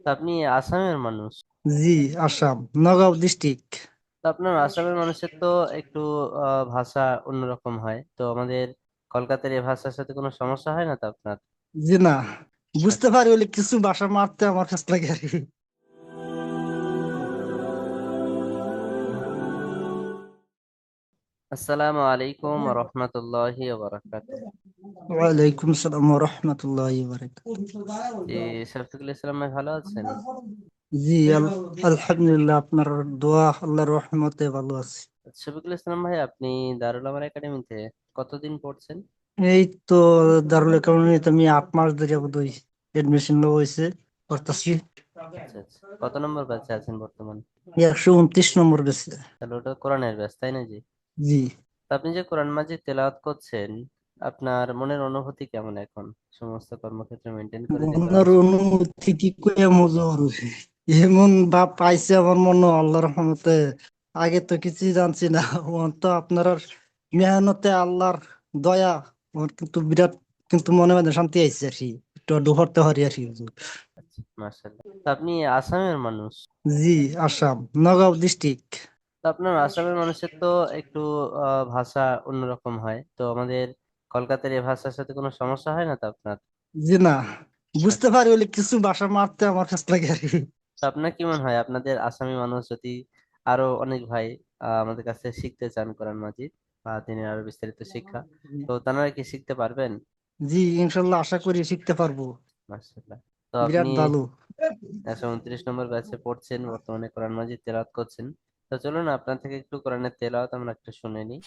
তো আপনি আসামের মানুষ। জি, আসাম, নগাঁও ডিস্ট্রিক্ট। তো আপনার আসামের মানুষের তো একটু ভাষা অন্যরকম হয়, তো আমাদের কলকাতার এই ভাষার সাথে কোনো সমস্যা হয় না তো আপনার? জি না, বুঝতে আচ্ছা। পারি বলে কিছু ভাষা মারতে আমার কাছে লাগে আর কি। আসসালামু আলাইকুম ওয়া রাহমাতুল্লাহি ওয়া বারাকাতুহু। ওয়ালাইকুম আসসালাম ওয়া রাহমাতুল্লাহি ওয়া বারাকাতুহু। জি, শফিকুল ইসলাম ভাই ভালো আছেন? জি, আলহামদুলিল্লাহ, আপনার দোয়া আল্লাহর রহমতে ভালো আছি। শফিকুল ইসলাম ভাই, আপনি দারুল আমার একাডেমিতে কতদিন পড়ছেন? এই তো দারুল একাডেমিতে আমি 8 মাস ধরে বোধহয় এডমিশন হয়েছে করতেছি। আচ্ছা আচ্ছা, কত নম্বর ব্যাচে আছেন বর্তমান? 129 নম্বর গেছে। তাহলে ওটা কোরআনের ব্যাচ, তাই না? জি। জি, তো আপনি যে কোরআন মাজিদ তেলাওয়াত করছেন, আপনার মনের অনুভূতি কেমন এখন, সমস্ত কর্মক্ষেত্রে মেনটেন করে যেতে মনের পারছেন? অনুভূতি কি কইয়া মজুর, এমন ভাব পাইছে আমার মনে আল্লাহর রহমতে। আগে তো কিছুই জানছি না, ওন তো আপনার মেহনতে আল্লাহর দয়া, ওর কিন্তু বিরাট, কিন্তু মনে মনে শান্তি আইছে আর কি, একটু আধটু পড়তে পারি আর কি হুজুর। আচ্ছা, মাশাআল্লাহ। তো আপনি আসামের মানুষ। জি, আসাম, নগাঁও ডিস্ট্রিক্ট। তো আপনার আসামের মানুষের তো একটু ভাষা অন্যরকম হয়, তো আমাদের কলকাতার এই ভাষার সাথে কোনো সমস্যা হয় না তো আপনার? জি না, বুঝতে আচ্ছা। পারি বলে কিছু ভাষা মারতে আমার কাছে লাগে আর কি। তো আপনার কি মনে হয়, আপনাদের আসামি মানুষ যদি আরো অনেক ভাই আমাদের কাছে শিখতে চান কোরআন মাজিদ বা দিনের আরো বিস্তারিত শিক্ষা, তো তারা কি শিখতে পারবেন? জি, ইনশাল্লাহ আশা করি শিখতে পারবো। মাশাআল্লাহ। তো আপনি বিরাট ভালো। 129 নম্বর ব্যাচে পড়ছেন, বর্তমানে কোরআন মাজিদ তেলাওয়াত করছেন। তো চলুন আপনার থেকে একটু কোরআনের তেলাওয়াত আমরা একটু শুনে নিই।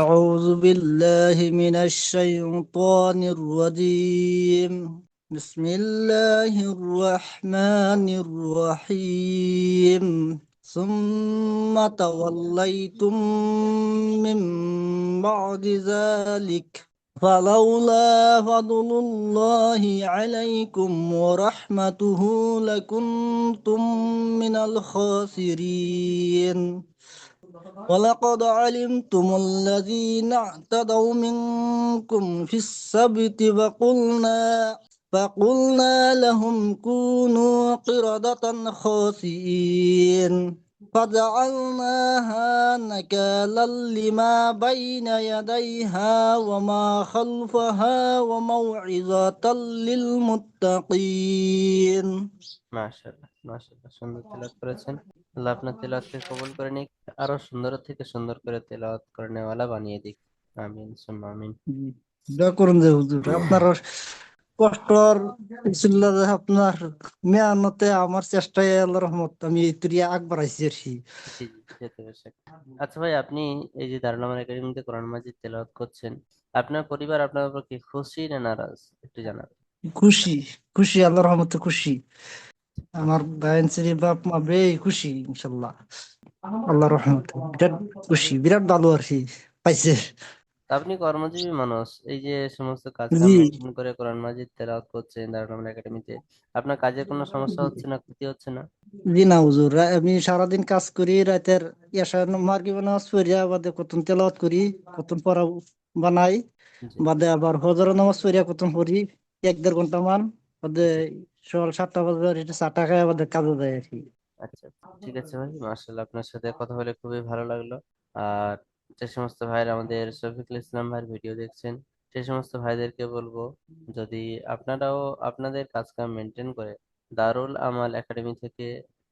أعوذ بالله من الشيطان الرجيم. بسم الله الرحمن الرحيم. ثم توليتم من بعد ذلك، فلولا فضل الله عليكم ورحمته لكنتم من الخاسرين. ولقد علمتم الذين اعتدوا منكم في السبت فقلنا لهم كونوا قردة خاسئين، فجعلناها نكالا لما بين يديها وما خلفها وموعظة للمتقين. মাশাআল্লাহ মাশাআল্লাহ, সুন্দর তেলাওয়াত করেছেন। আল্লাহ আপনার তেলাওয়াতকে কবুল করে নিক, আরো সুন্দর থেকে সুন্দর করে তেলাওয়াত করে নেওয়ালা বানিয়ে দিক। আমিন সুম্মা আমিন। দোয়া করুন যে হুজুর আপনার কষ্টর ছিল যে আপনার মেহনতে আমার চেষ্টায় আল্লাহর রহমত আমি এই তুরিয়া আগ বাড়াইছি আর কি। জি জি, যেতে পারছে। আচ্ছা ভাই, আপনি এই যে দারুল আমার একাডেমিতে কোরআন মাজিদ তেলাওয়াত করছেন, আপনার পরিবার আপনার উপর কি খুশি না নারাজ, একটু জানাবেন। খুশি, খুশি আল্লাহর রহমতে খুশি। আমার মাশাআল্লাহ। বায়ন শ্রী বাপ মা বে খুশি ইনশাল্লাহ, আল্লাহর রহমতে বিরাট খুশি, বিরাট ভালো আর কি পাইছে। তা আপনি কর্মজীবী মানুষ, এই যে সমস্ত কাজ কাম জি, মেনটেন করে কোরআন মাজিদ তেলাওয়াত করছেন দারুল আমার একাডেমিতে, আপনার কাজের কোনো সমস্যা হচ্ছে না, ক্ষতি হচ্ছে না? জি না হুজুর, আমি সারাদিন কাজ করি, রাতের এশার মাগরিব নামাজ পড়িয়া বাদে কতন তেলাওয়াত করি, কতন পড়া বানাই, জি বাদে আবার হজর নামাজ পড়িয়া কতন পড়ি 1-1.5 ঘন্টা মান, বাদে জি। সকাল 7টা বাজে একটু চা টা খাই বাদে কাজে যায় আর কি। আচ্ছা আচ্ছা, ঠিক আছে ভাই, মার্শাল্লাহ, আপনার সাথে কথা বলে খুবই ভালো লাগলো। আর যে সমস্ত ভাইরা আমাদের শফিকুল ইসলাম ভাইয়ের ভিডিও দেখছেন, সে সমস্ত ভাইদেরকে বলবো, যদি আপনারাও আপনাদের কাজ কাম মেনটেন করে দারুল আমাল একাডেমি থেকে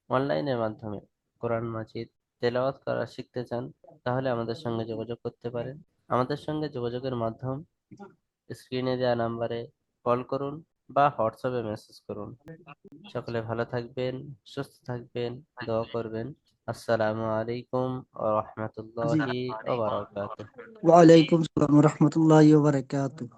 অনলাইনের মাধ্যমে কোরআন মাজিদ তেলাওয়াত করা শিখতে চান, তাহলে আমাদের সঙ্গে যোগাযোগ করতে পারেন। আমাদের সঙ্গে যোগাযোগের মাধ্যম স্ক্রিনে দেওয়া নাম্বারে কল করুন বা হোয়াটসঅ্যাপে মেসেজ করুন। সকলে ভালো থাকবেন, সুস্থ থাকবেন, দোয়া করবেন। আসসালামু আলাইকুম ওয়া জি, রাহমাতুল্লাহি ওয়া বারাকাতুহু। ওয়ালাইকুম সালাম রহমতুল্লাহ বারাকাতুহ।